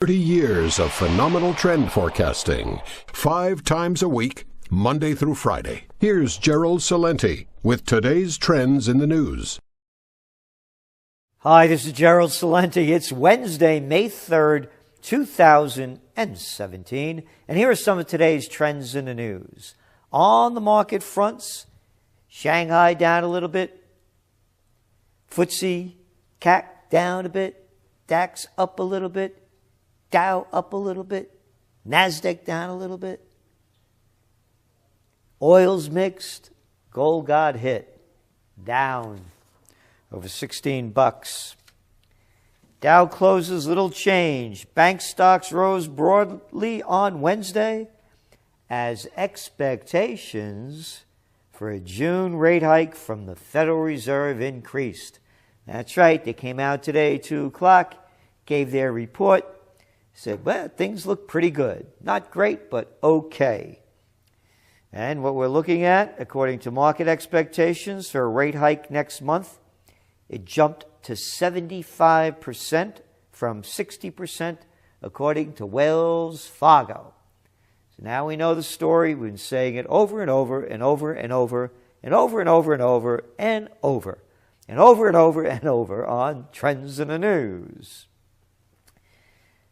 30 years of phenomenal trend forecasting, 5 times a week, Monday through Friday. Here's Gerald Celente with today's trends in the news. Hi, this is Gerald Celente. It's Wednesday, May 3rd, 2017, and here are some of today's trends in the news. On the market fronts, Shanghai down a little bit, FTSE, CAC down a bit, DAX up a little bit, Dow up a little bit, NASDAQ down a little bit. Oil's mixed, gold got hit, down over 16 bucks. Dow closes little change. Bank stocks rose broadly on Wednesday as expectations for a June rate hike from the Federal Reserve increased. That's right, they came out today at 2 o'clock, gave their report, said, well, things look pretty good. Not great, but okay. And what we're looking at, according to market expectations for a rate hike next month, it jumped to 75% from 60%, according to Wells Fargo. So now we know the story. We've been saying it over and over and over and over and over and over and over and over and over and over and over on Trends in the News.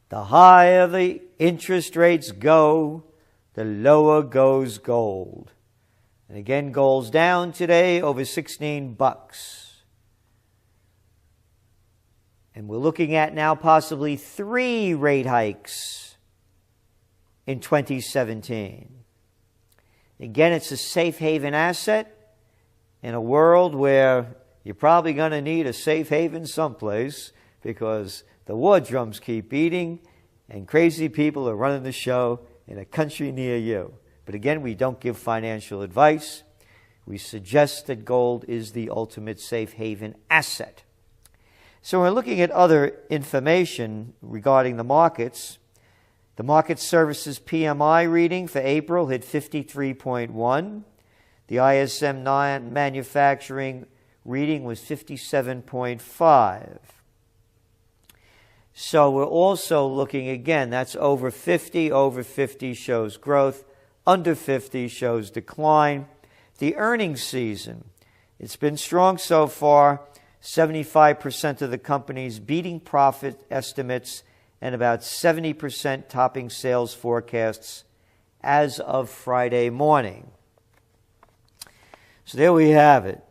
The higher the interest rates go, the lower goes gold. And again, gold's down today over 16 bucks. And we're looking at now possibly 3 rate hikes in 2017. Again, it's a safe haven asset in a world where you're probably going to need a safe haven someplace because the war drums keep beating and crazy people are running the show in a country near you. But again, we don't give financial advice. We suggest that gold is the ultimate safe haven asset. So we're looking at other information regarding the markets. The Market Services PMI reading for April hit 53.1. The ISM non-manufacturing reading was 57.5. So we're also looking again, that's over 50. Over 50 shows growth. Under 50 shows decline. The earnings season, it's been strong so far. 75% of the companies beating profit estimates and about 70% topping sales forecasts as of Friday morning. So there we have it.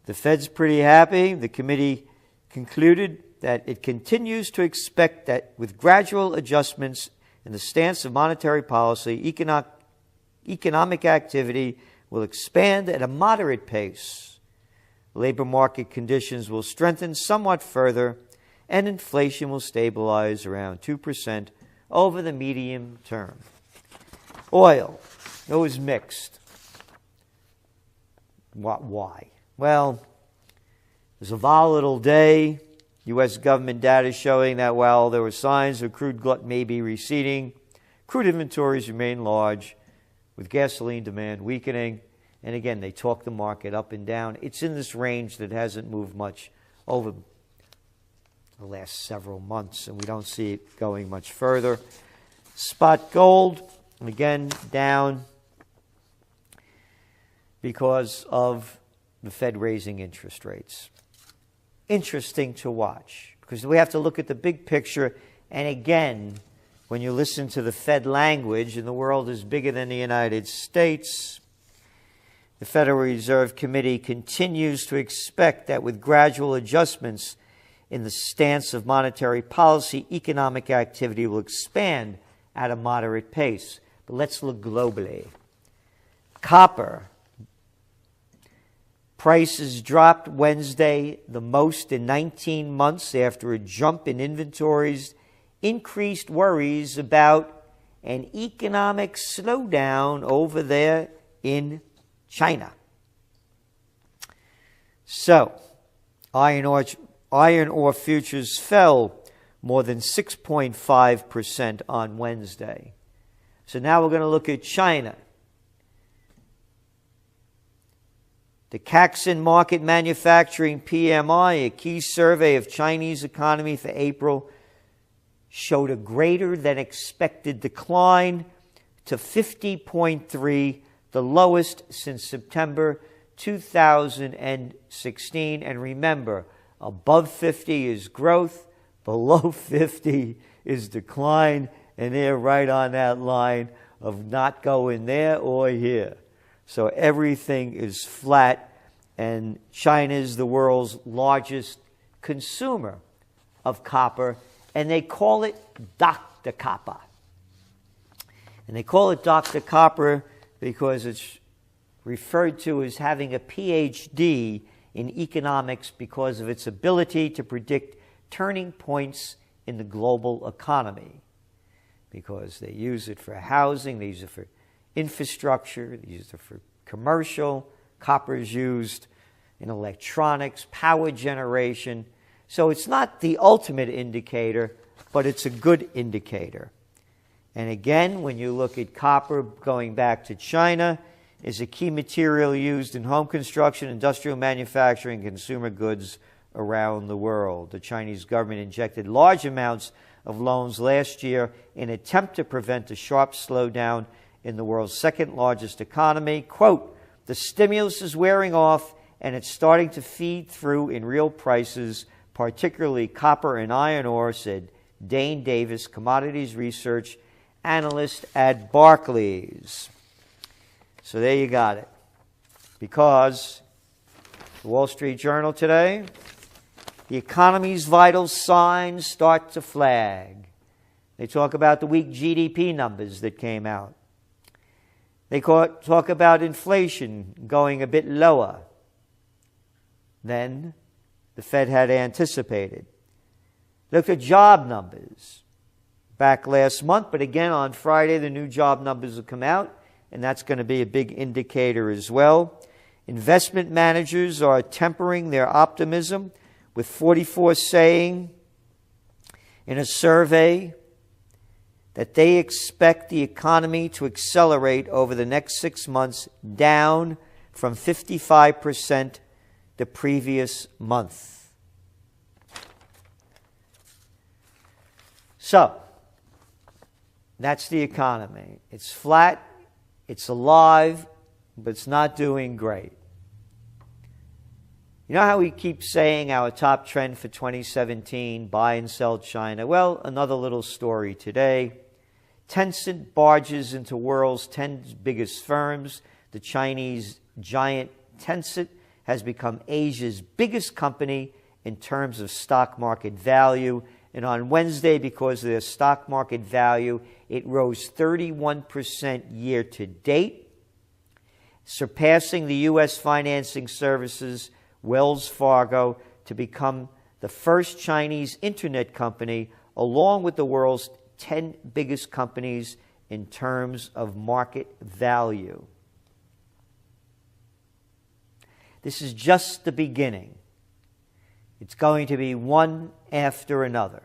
The Fed's pretty happy. The committee concluded that it continues to expect that with gradual adjustments in the stance of monetary policy, economic activity will expand at a moderate pace. Labor market conditions will strengthen somewhat further, and inflation will stabilize around 2% over the medium term. Oil, it was mixed. Why? Well, it was a volatile day. U.S. government data showing that while there were signs of crude glut may be receding, crude inventories remain large, with gasoline demand weakening. And again, they talk the market up and down. It's in this range that hasn't moved much over the last several months, and we don't see it going much further. Spot gold, again, down because of the Fed raising interest rates. Interesting to watch because we have to look at the big picture. And again, when you listen to the Fed language, and the world is bigger than the United States, the Federal Reserve Committee continues to expect that with gradual adjustments in the stance of monetary policy, economic activity will expand at a moderate pace. But let's look globally. Copper. Prices dropped Wednesday the most in 19 months after a jump in inventories, increased worries about an economic slowdown over there in China. So, iron ore futures fell more than 6.5% on Wednesday. So now we're going to look at China. The Caixin Market Manufacturing PMI, a key survey of Chinese economy for April, showed a greater than expected decline to 50.3, the lowest since September 2016. And remember, above 50 is growth, below 50 is decline, and they're right on that line of not going there or here. So everything is flat, and China is the world's largest consumer of copper, and they call it Dr. Copper. And they call it Dr. Copper because it's referred to as having a PhD in economics because of its ability to predict turning points in the global economy. Because they use it for housing, they use it for infrastructure, they use it for commercial. Copper is used in electronics, power generation. So it's not the ultimate indicator, but it's a good indicator. And again, when you look at copper going back to China, is a key material used in home construction, industrial manufacturing, consumer goods around the world. The Chinese government injected large amounts of loans last year in an attempt to prevent a sharp slowdown in the world's second largest economy. Quote, the stimulus is wearing off and it's starting to feed through in real prices, particularly copper and iron ore, said Dane Davis, commodities research analyst at Barclays. So there you got it. Because the Wall Street Journal today, the economy's vital signs start to flag. They talk about the weak GDP numbers that came out. They talk about inflation going a bit lower than the Fed had anticipated. Look at job numbers back last month, but again on Friday the new job numbers will come out, and that's going to be a big indicator as well. Investment managers are tempering their optimism, with 44 saying in a survey that they expect the economy to accelerate over the next 6 months, down from 55% the previous month. So, that's the economy. It's flat, it's alive, but it's not doing great. You know how we keep saying our top trend for 2017, buy and sell China? Well, another little story today. Tencent barges into world's 10 biggest firms. The Chinese giant Tencent has become Asia's biggest company in terms of stock market value. And on Wednesday, because of their stock market value, it rose 31% year to date, surpassing the U.S. financing services Wells Fargo to become the first Chinese internet company, along with the world's 10 biggest companies in terms of market value. This is just the beginning. It's going to be one after another.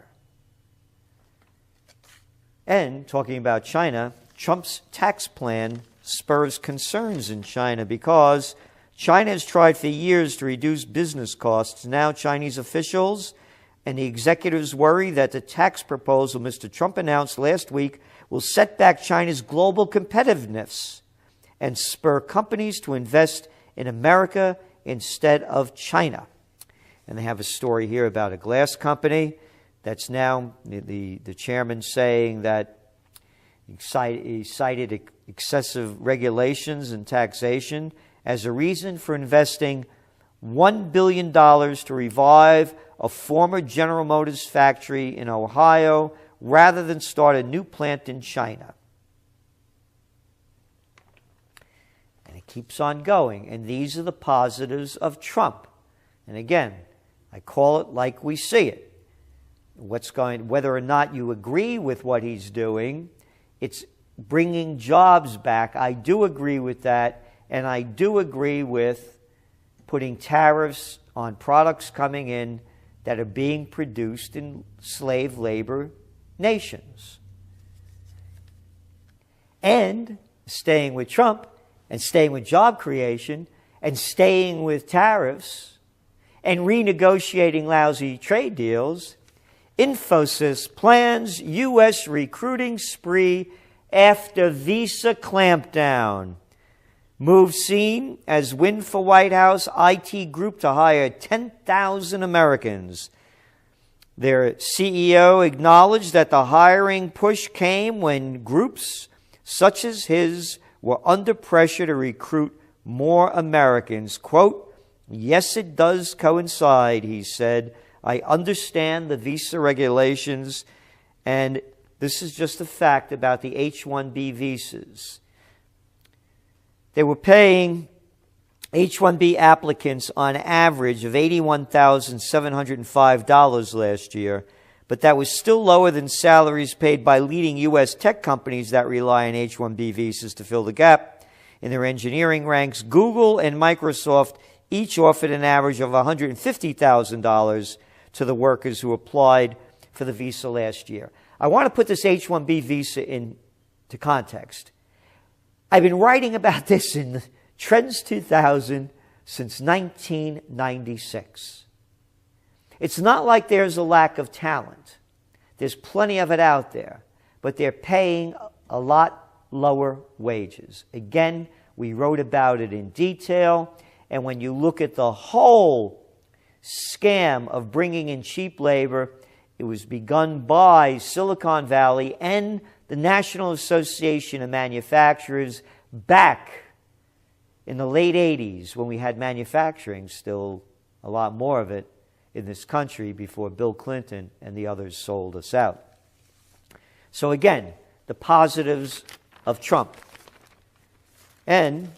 And talking about China, Trump's tax plan spurs concerns in China because China has tried for years to reduce business costs. Now Chinese officials and the executives worry that the tax proposal Mr. Trump announced last week will set back China's global competitiveness and spur companies to invest in America instead of China. And they have a story here about a glass company that's now the chairman saying that he cited excessive regulations and taxation as a reason for investing $1 billion to revive a former General Motors factory in Ohio rather than start a new plant in China. And it keeps on going. And these are the positives of Trump. And again, I call it like we see it. Whether or not you agree with what he's doing, it's bringing jobs back. I do agree with that. And I do agree with putting tariffs on products coming in that are being produced in slave labor nations. And staying with Trump and staying with job creation and staying with tariffs and renegotiating lousy trade deals Infosys plans U.S. recruiting spree after visa clampdown. Move seen as win for White House IT group to hire 10,000 Americans. Their CEO acknowledged that the hiring push came when groups such as his were under pressure to recruit more Americans. Quote, "Yes, it does coincide," he said. "I understand the visa regulations, and this is just a fact about the H-1B visas. They were paying H-1B applicants on average of $81,705 last year, but that was still lower than salaries paid by leading U.S. tech companies that rely on H-1B visas to fill the gap in their engineering ranks. Google and Microsoft each offered an average of $150,000 to the workers who applied for the visa last year." I want to put this H-1B visa into context. I've been writing about this in Trends 2000 since 1996. It's not like there's a lack of talent. There's plenty of it out there, but they're paying a lot lower wages. Again, we wrote about it in detail, and when you look at the whole scam of bringing in cheap labor, it was begun by Silicon Valley and the National Association of Manufacturers back in the late 80s when we had manufacturing, still a lot more of it in this country before Bill Clinton and the others sold us out. So again, the positives of Trump. And,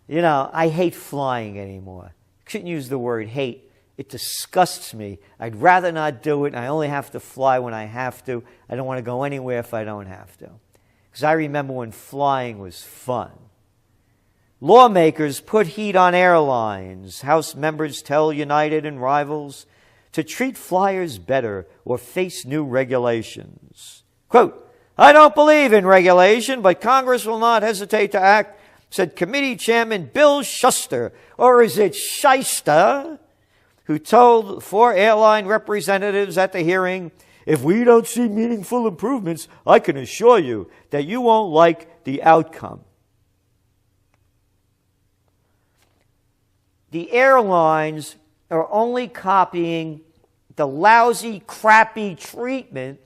you know, I hate flying anymore. I shouldn't use the word hate. It disgusts me. I'd rather not do it. I only have to fly when I have to. I don't want to go anywhere if I don't have to. Because I remember when flying was fun. Lawmakers put heat on airlines. House members tell United and rivals to treat flyers better or face new regulations. Quote, "I don't believe in regulation, but Congress will not hesitate to act," said Committee Chairman Bill Shuster, or is it Shyster, who told 4 airline representatives at the hearing, "If we don't see meaningful improvements, I can assure you that you won't like the outcome." The airlines are only copying the lousy, crappy treatment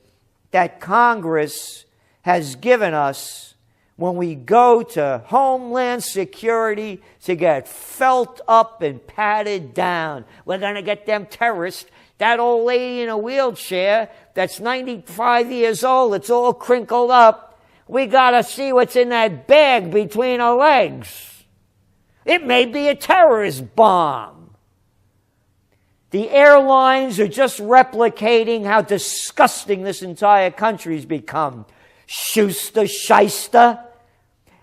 that Congress has given us when we go to Homeland Security to get felt up and patted down. We're going to get them terrorists. That old lady in a wheelchair that's 95 years old, it's all crinkled up. We got to see what's in that bag between her legs. It may be a terrorist bomb. The airlines are just replicating how disgusting this entire country's become. Schuster, Shyster.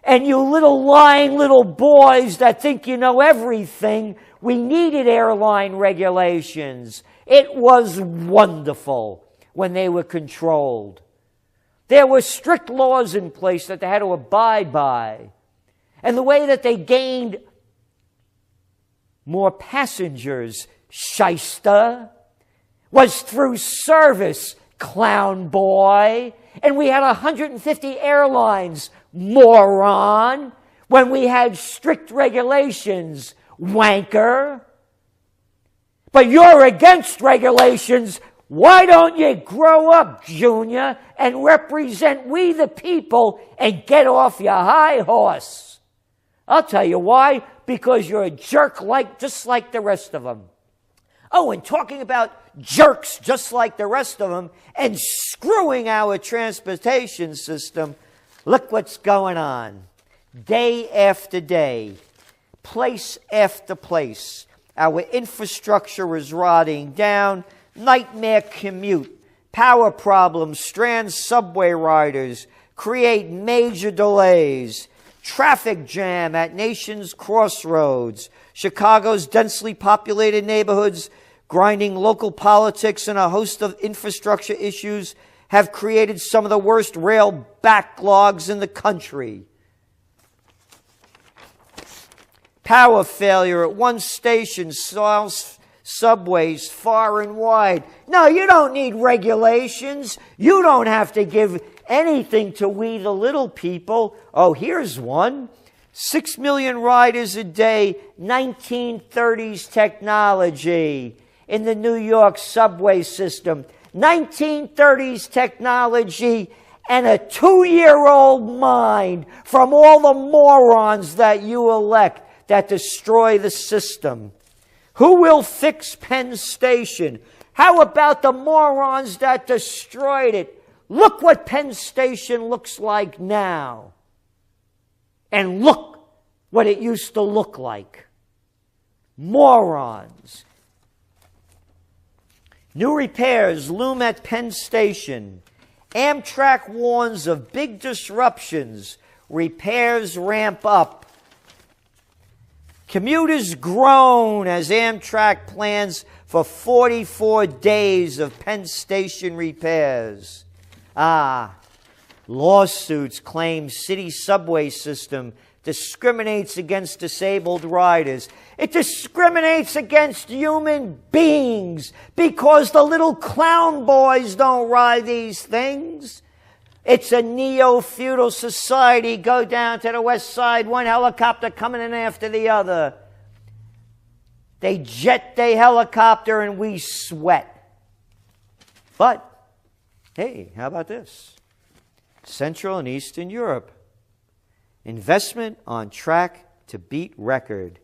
And you little lying little boys that think you know everything, we needed airline regulations. It was wonderful when they were controlled. There were strict laws in place that they had to abide by. And the way that they gained more passengers, Shyster, was through service, clown boy. And we had 150 airlines, moron, when we had strict regulations, wanker. But you're against regulations. Why don't you grow up, Junior, and represent we the people and get off your high horse? I'll tell you why. Because you're a jerk just like the rest of them. Oh, and talking about jerks just like the rest of them and screwing our transportation system, look what's going on. Day after day, place after place, our infrastructure is rotting down, nightmare commute, power problems, strand subway riders, create major delays, traffic jam at nation's crossroads, Chicago's densely populated neighborhoods, grinding local politics, and a host of infrastructure issues have created some of the worst rail backlogs in the country. Power failure at one station subways far and wide. No, you don't need regulations. You don't have to give anything to we the little people. Oh, here's one. 6 million riders a day, 1930s technology in the New York subway system. 1930s technology and a 2-year-old mind from all the morons that you elect that destroy the system. Who will fix Penn Station? How about the morons that destroyed it? Look what Penn Station looks like now. And look what it used to look like. Morons. New repairs loom at Penn Station. Amtrak warns of big disruptions. Repairs ramp up. Commuters groan as Amtrak plans for 44 days of Penn Station repairs. Lawsuits claim city subway system discriminates against disabled riders. It discriminates against human beings because the little clown boys don't ride these things. It's a neo-feudal society. Go down to the west side, one helicopter coming in after the other. They jet their helicopter and we sweat. But, hey, how about this? Central and Eastern Europe. Investment on track to beat record.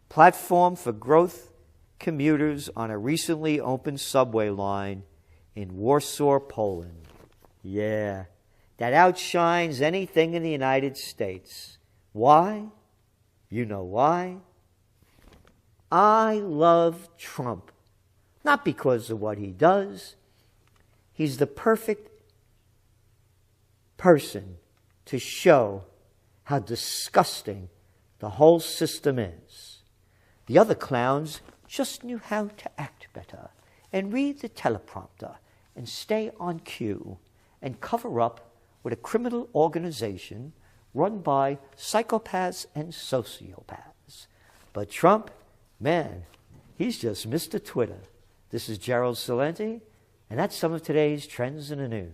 Platform for growth commuters on a recently opened subway line in Warsaw, Poland. Yeah, that outshines anything in the United States. Why? You know why? I love Trump. Not because of what he does. He's the perfect person to show how disgusting the whole system is. The other clowns just knew how to act better and read the teleprompter and stay on cue and cover up with a criminal organization run by psychopaths and sociopaths. But Trump, man, he's just Mr. Twitter. This is Gerald Celente, and that's some of today's trends in the news.